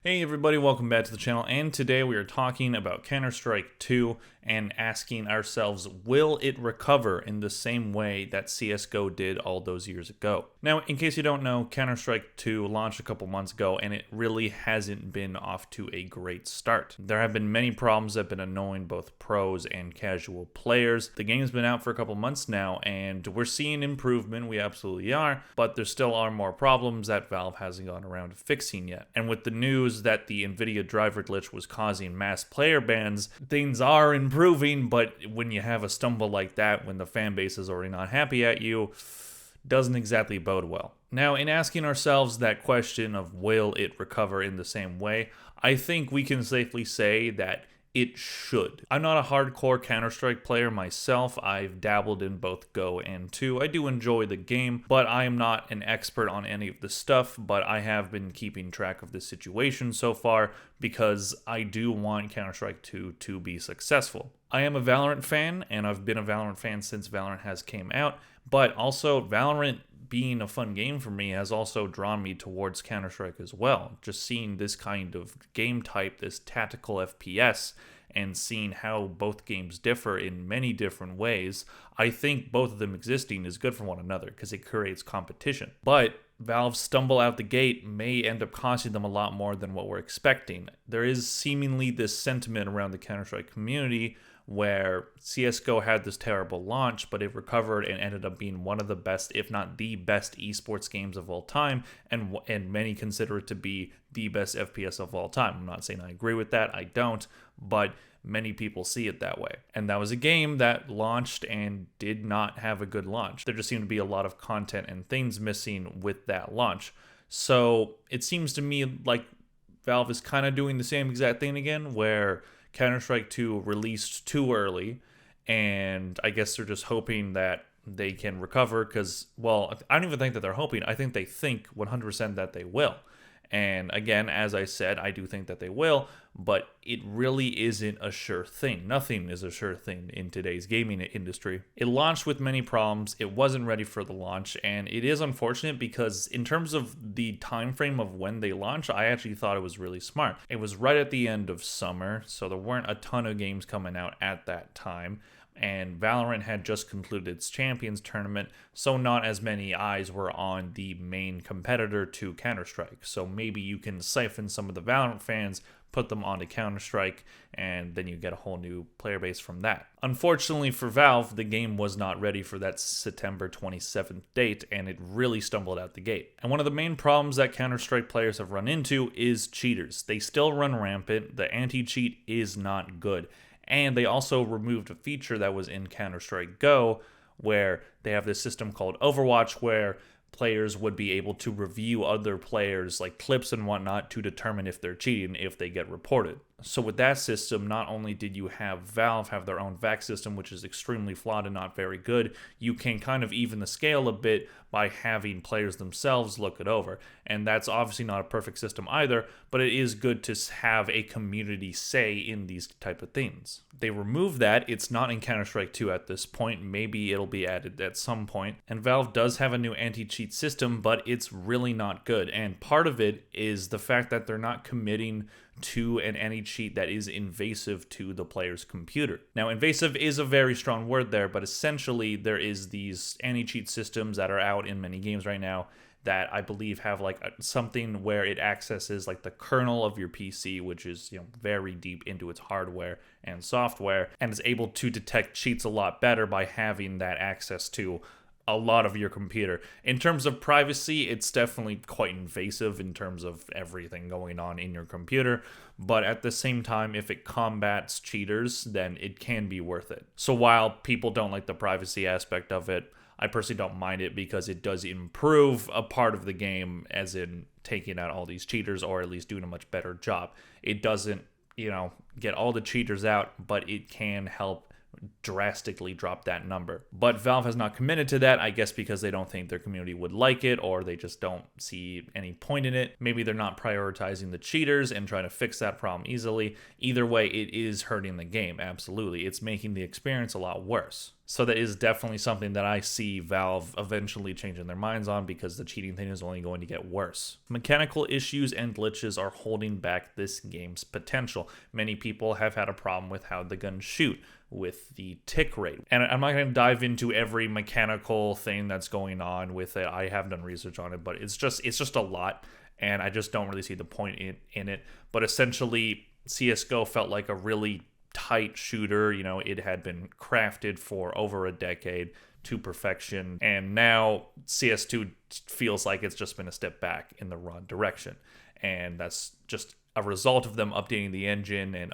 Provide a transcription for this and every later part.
Hey everybody, welcome back to the channel, and today we are talking about Counter-Strike 2 and asking ourselves, will it recover in the same way that CSGO did all those years ago? Now, in case you don't know, Counter-Strike 2 launched a couple months ago, and it really hasn't been off to a great start. There have been many problems that have been annoying both pros and casual players. The game's been out for a couple months now, and we're seeing improvement, we absolutely are, but there still are more problems that Valve hasn't gone around to fixing yet. And with the news that the NVIDIA driver glitch was causing mass player bans, things are improving, but when you have a stumble like that, when the fan base is already not happy at you, doesn't exactly bode well. Now, in asking ourselves that question of will it recover in the same way, I think we can safely say that it should. I'm not a hardcore Counter-Strike player myself. I've dabbled in both Go and 2. I do enjoy the game, but I am not an expert on any of the stuff, but I have been keeping track of the situation so far because I do want Counter-Strike 2 to be successful. I am a Valorant fan, and I've been a Valorant fan since Valorant has came out, but also Valorant being a fun game for me has also drawn me towards Counter-Strike as well. Just seeing this kind of game type, this tactical FPS, and seeing how both games differ in many different ways, I think both of them existing is good for one another because it creates competition. But Valve's stumble out the gate may end up costing them a lot more than what we're expecting. There is seemingly this sentiment around the Counter-Strike community where CSGO had this terrible launch, but it recovered and ended up being one of the best, if not the best, esports games of all time, and many consider it to be the best FPS of all time. I'm not saying I agree with that, I don't, but many people see it that way. And that was a game that launched and did not have a good launch. There just seemed to be a lot of content and things missing with that launch. So it seems to me like Valve is kind of doing the same exact thing again, where Counter-Strike 2 released too early, and I guess they're just hoping that they can recover because, well, I don't even think that they're hoping. I think they think 100% that they will. And again, as I said, I do think that they will, but it really isn't a sure thing. Nothing is a sure thing in today's gaming industry. It launched with many problems. It wasn't ready for the launch, and it is unfortunate because in terms of the time frame of when they launched, I actually thought it was really smart. It was right at the end of summer, so there weren't a ton of games coming out at that time. And Valorant had just concluded its Champions tournament, so not as many eyes were on the main competitor to Counter-Strike. So maybe you can siphon some of the Valorant fans, put them onto Counter-Strike, and then you get a whole new player base from that. Unfortunately for Valve, the game was not ready for that September 27th date, and it really stumbled out the gate. And one of the main problems that Counter-Strike players have run into is cheaters. They still run rampant. The anti-cheat is not good. And they also removed a feature that was in Counter-Strike Go, where they have this system called Overwatch, where players would be able to review other players, like clips and whatnot, to determine if they're cheating, if they get reported. So with that system, not only did you have Valve have their own VAC system, which is extremely flawed and not very good, you can kind of even the scale a bit by having players themselves look it over. And that's obviously not a perfect system either, but it is good to have a community say in these type of things. They removed that. It's not in Counter-Strike 2 at this point. Maybe it'll be added at some point. And Valve does have a new anti-cheat system, but it's really not good. And part of it is the fact that they're not committing to an anti-cheat that is invasive to the player's computer. Now, invasive is a very strong word there, but essentially there is these anti-cheat systems that are out in many games right now that I believe have like something where it accesses like the kernel of your PC, which is, very deep into its hardware and software, and is able to detect cheats a lot better by having that access to a lot of your computer. In terms of privacy, it's definitely quite invasive in terms of everything going on in your computer, but at the same time, if it combats cheaters, then it can be worth it. So while people don't like the privacy aspect of it, I personally don't mind it because it does improve a part of the game, as in taking out all these cheaters, or at least doing a much better job. It doesn't, get all the cheaters out, but it can help drastically drop that number. But Valve has not committed to that, I guess because they don't think their community would like it, or they just don't see any point in it. Maybe they're not prioritizing the cheaters and trying to fix that problem easily. Either way, it is hurting the game, absolutely. It's making the experience a lot worse. So that is definitely something that I see Valve eventually changing their minds on, because the cheating thing is only going to get worse. Mechanical issues and glitches are holding back this game's potential. Many people have had a problem with how the guns shoot, with the tick rate. And I'm not going to dive into every mechanical thing that's going on with it. I have done research on it, but it's just a lot, and I just don't really see the point in it. But essentially, CSGO felt like a really tight shooter. You know, it had been crafted for over a decade to perfection, and now CS2 feels like it's just been a step back in the wrong direction. And that's just a result of them updating the engine and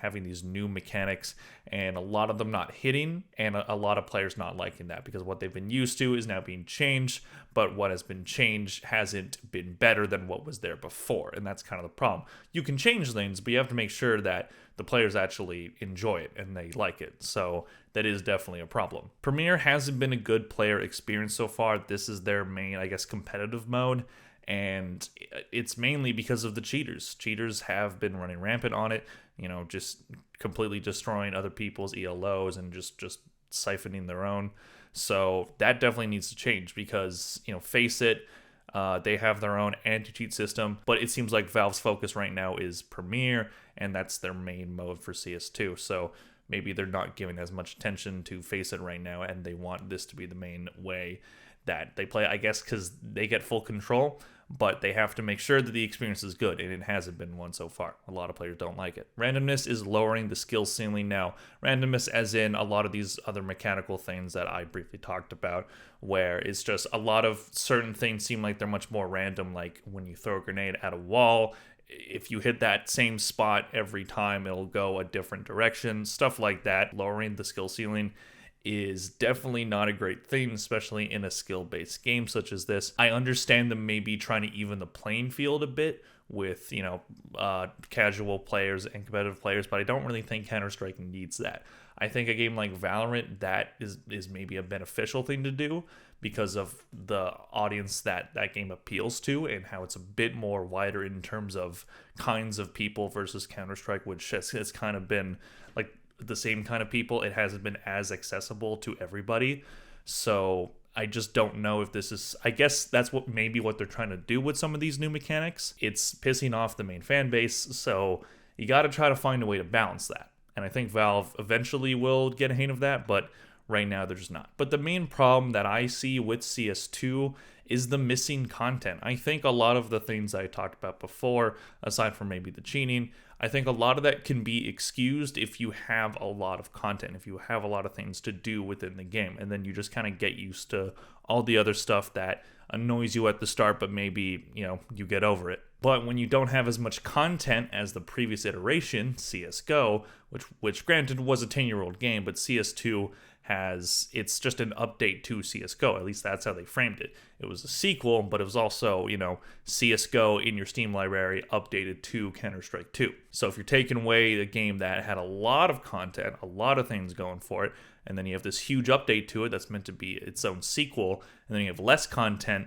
having these new mechanics, and a lot of them not hitting, and a lot of players not liking that, because what they've been used to is now being changed, but what has been changed hasn't been better than what was there before, and that's kind of the problem. You can change things, but you have to make sure that the players actually enjoy it and they like it, so that is definitely a problem. Premier hasn't been a good player experience so far. This is their main, I guess, competitive mode, and it's mainly because of the cheaters. Cheaters have been running rampant on it, you know, just completely destroying other people's ELOs and just siphoning their own. So that definitely needs to change, because, you know, face it, they have their own anti-cheat system, but it seems like Valve's focus right now is Premier, and that's their main mode for CS2. So maybe they're not giving as much attention to face it right now, and they want this to be the main way that they play, I guess, because they get full control, but they have to make sure that the experience is good, and it hasn't been one so far. A lot of players don't like it. Randomness is lowering the skill ceiling now. Randomness as in a lot of these other mechanical things that I briefly talked about, where it's just a lot of certain things seem like they're much more random, like when you throw a grenade at a wall, if you hit that same spot every time, it'll go a different direction, stuff like that. Lowering the skill ceiling is definitely not a great thing, especially in a skill-based game such as this. I understand them maybe trying to even the playing field a bit with, you know, casual players and competitive players, but I don't really think Counter-Strike needs that. I think a game like Valorant, that is maybe a beneficial thing to do, because of the audience that game appeals to, and how it's a bit more wider in terms of kinds of people versus Counter-Strike, which has kind of been like the same kind of people. It hasn't been as accessible to everybody. So I just don't know if this is, I guess that's what they're trying to do with some of these new mechanics. It's pissing off the main fan base, so you got to try to find a way to balance that. And I think Valve eventually will get a hang of that, but right now they're just not. But the main problem that I see with CS2 is the missing content. I think a lot of the things I talked about before, aside from maybe the cheating, I think a lot of that can be excused if you have a lot of content, if you have a lot of things to do within the game, and then you just kind of get used to all the other stuff that annoys you at the start, but maybe, you know, you get over it. But when you don't have as much content as the previous iteration, CSGO, which granted was a 10-year-old game, but CS2 it's just an update to CSGO. At least that's how they framed it. It was a sequel, but it was also, you know, CSGO in your Steam library updated to Counter-Strike 2. So if you're taking away a game that had a lot of content, a lot of things going for it, and then you have this huge update to it that's meant to be its own sequel, and then you have less content,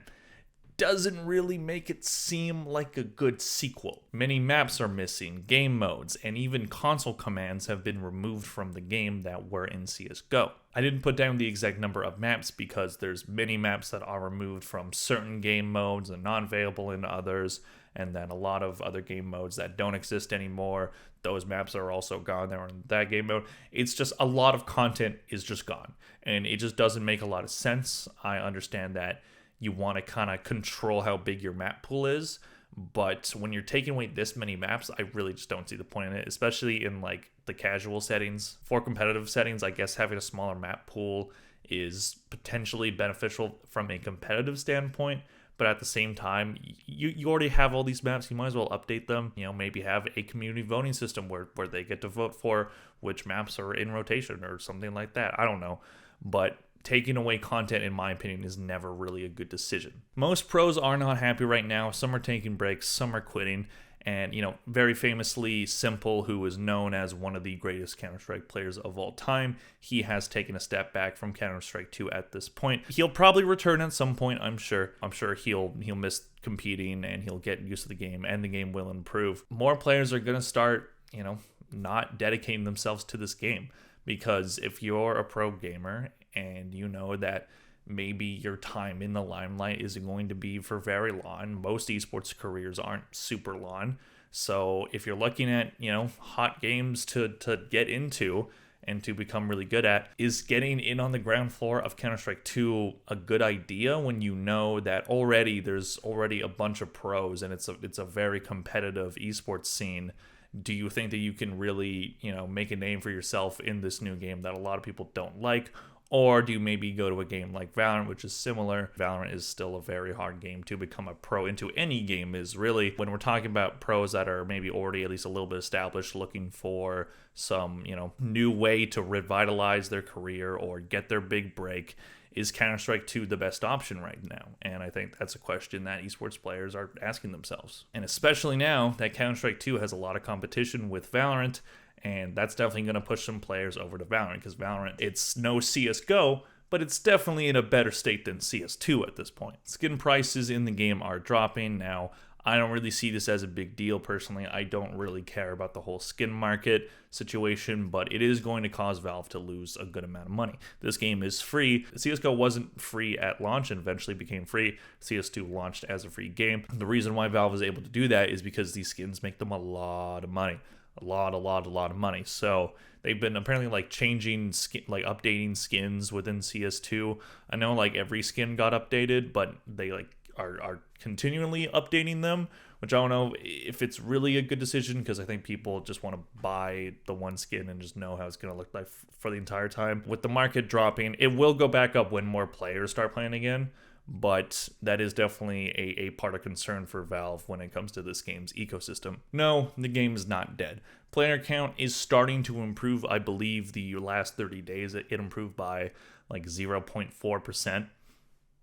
doesn't really make it seem like a good sequel. Many maps are missing, game modes, and even console commands have been removed from the game that were in CSGO. I didn't put down the exact number of maps because there's many maps that are removed from certain game modes and not available in others, and then a lot of other game modes that don't exist anymore, those maps are also gone. They were in that game mode. It's just a lot of content is just gone, and it just doesn't make a lot of sense. I understand that you want to kind of control how big your map pool is, but when you're taking away this many maps, I really just don't see the point in it, especially in like the casual settings. For competitive settings, I guess having a smaller map pool is potentially beneficial from a competitive standpoint, but at the same time, you already have all these maps. You might as well update them. You know, maybe have a community voting system where they get to vote for which maps are in rotation or something like that. I don't know, but taking away content, in my opinion, is never really a good decision. Most pros are not happy right now. Some are taking breaks, some are quitting. And, you know, very famously, Simple, who is known as one of the greatest Counter-Strike players of all time, he has taken a step back from Counter-Strike 2 at this point. He'll probably return at some point, I'm sure. I'm sure he'll miss competing, and he'll get used to the game, and the game will improve. More players are going to start, you know, not dedicating themselves to this game, because if you're a pro gamer and you know that maybe your time in the limelight isn't going to be for very long, most esports careers aren't super long. So if you're looking at, hot games to get into and to become really good at, is getting in on the ground floor of Counter-Strike 2 a good idea when you know that there's already a bunch of pros and it's a very competitive esports scene? Do you think that you can really, make a name for yourself in this new game that a lot of people don't like? Or do you maybe go to a game like Valorant, which is similar? Valorant is still a very hard game to become a pro into. Any game is really, when we're talking about pros that are maybe already at least a little bit established, looking for some, new way to revitalize their career or get their big break. Is Counter-Strike 2 the best option right now? And I think that's a question that esports players are asking themselves. And especially now that Counter-Strike 2 has a lot of competition with Valorant, and that's definitely going to push some players over to Valorant, because Valorant, it's no CSGO, but it's definitely in a better state than CS2 at this point. Skin prices in the game are dropping. Now, I don't really see this as a big deal personally. I don't really care about the whole skin market situation, but it is going to cause Valve to lose a good amount of money. This game is free. CSGO wasn't free at launch and eventually became free. CS2 launched as a free game. The reason why Valve is able to do that is because these skins make them a lot of money. A lot of money. So they've been apparently changing updating skins within CS2. I know every skin got updated, but they are continually updating them, which I don't know if it's really a good decision, because I think people just want to buy the one skin and just know how it's going to look like for the entire time. With the market dropping, it will go back up when more players start playing again. But that is definitely a part of concern for Valve when it comes to this game's ecosystem. No, the game is not dead. Player count is starting to improve. I believe the last 30 days it improved by 0.4%.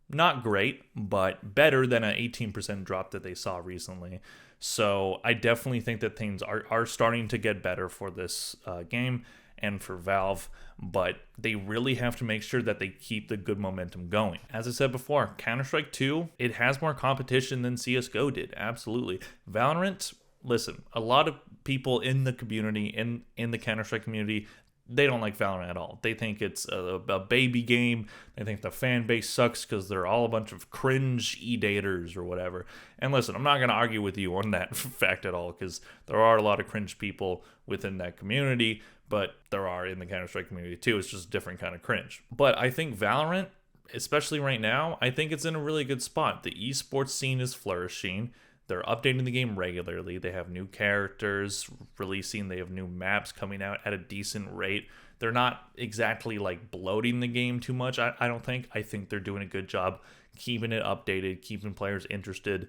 Not great, but better than an 18% drop that they saw recently. So I definitely think that things are starting to get better for this game and for Valve, but they really have to make sure that they keep the good momentum going. As I said before, Counter-Strike 2, it has more competition than CSGO did, absolutely. Valorant, listen, a lot of people in the community, in the Counter-Strike community, they don't like Valorant at all. They think it's a baby game. They think the fan base sucks because they're all a bunch of cringe e-daters or whatever. And listen, I'm not going to argue with you on that fact at all, because there are a lot of cringe people within that community, but there are in the Counter-Strike community too. It's just a different kind of cringe. But I think Valorant, especially right now, I think it's in a really good spot. The esports scene is flourishing. They're updating the game regularly. They have new characters releasing. They have new maps coming out at a decent rate. They're not exactly bloating the game too much, I don't think. I think they're doing a good job keeping it updated, keeping players interested.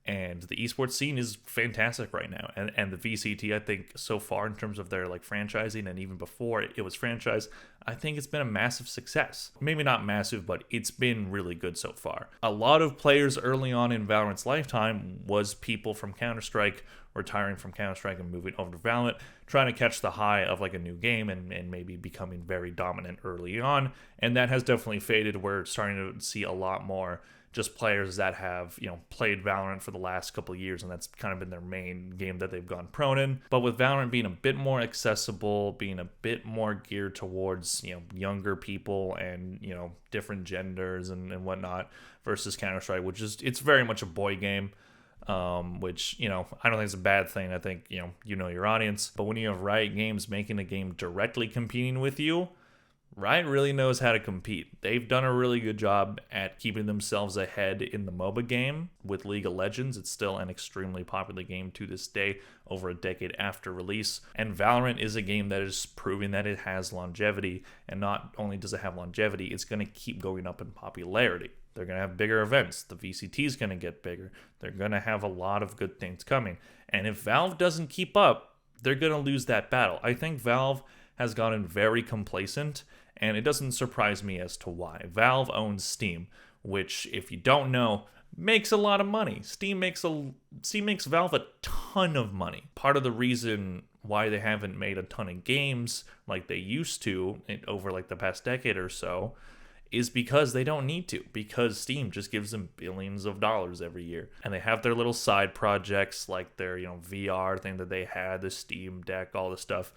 And the esports scene is fantastic right now. And the VCT, I think, so far in terms of their franchising, and even before it was franchised, I think it's been a massive success. Maybe not massive, but it's been really good so far. A lot of players early on in Valorant's lifetime was people from Counter-Strike retiring from Counter-Strike and moving over to Valorant, trying to catch the high of a new game and maybe becoming very dominant early on. And that has definitely faded. We're starting to see a lot more just players that have, played Valorant for the last couple of years, and that's kind of been their main game that they've gone prone in. But with Valorant being a bit more accessible, being a bit more geared towards, younger people and, different genders and whatnot, versus Counter-Strike, which is, it's very much a boy game. Which, I don't think it's a bad thing. I think, you know your audience. But when you have Riot Games making a game directly competing with you, Riot really knows how to compete. They've done a really good job at keeping themselves ahead in the MOBA game. With League of Legends, it's still an extremely popular game to this day, over a decade after release. And Valorant is a game that is proving that it has longevity. And not only does it have longevity, it's going to keep going up in popularity. They're going to have bigger events. The VCT is going to get bigger. They're going to have a lot of good things coming. And if Valve doesn't keep up, they're going to lose that battle. I think Valve has gotten very complacent, and it doesn't surprise me as to why. Valve owns Steam, which, if you don't know, makes a lot of money. Steam makes Valve a ton of money. Part of the reason why they haven't made a ton of games like they used to over the past decade or so is because they don't need to, because Steam just gives them billions of dollars every year. And they have their little side projects like their, VR thing that they had, the Steam Deck, all this stuff.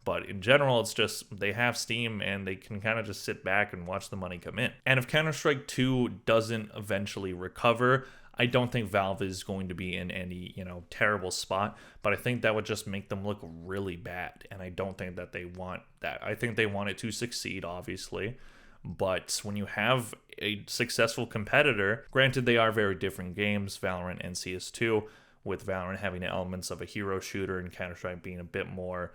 But in general, it's just they have Steam and they can kind of just sit back and watch the money come in. And if Counter-Strike 2 doesn't eventually recover, I don't think Valve is going to be in any, terrible spot, but I think that would just make them look really bad. And I don't think that they want that. I think they want it to succeed, obviously. But when you have a successful competitor, granted they are very different games, Valorant and CS2, with Valorant having elements of a hero shooter and Counter-Strike being a bit more,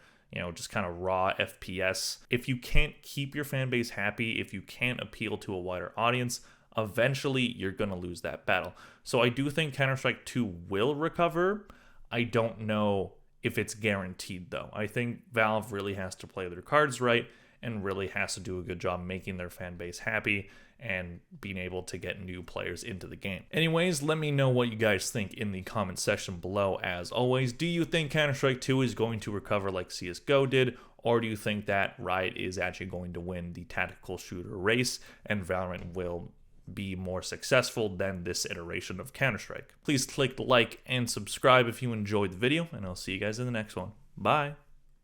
just kind of raw FPS. If you can't keep your fan base happy, if you can't appeal to a wider audience, eventually you're going to lose that battle. So I do think Counter-Strike 2 will recover. I don't know if it's guaranteed, though. I think Valve really has to play their cards right and really has to do a good job making their fan base happy and being able to get new players into the game. Anyways, let me know what you guys think in the comment section below. As always, do you think Counter-Strike 2 is going to recover like CSGO did, or do you think that Riot is actually going to win the tactical shooter race and Valorant will be more successful than this iteration of Counter-Strike? Please click like and subscribe if you enjoyed the video, and I'll see you guys in the next one. Bye!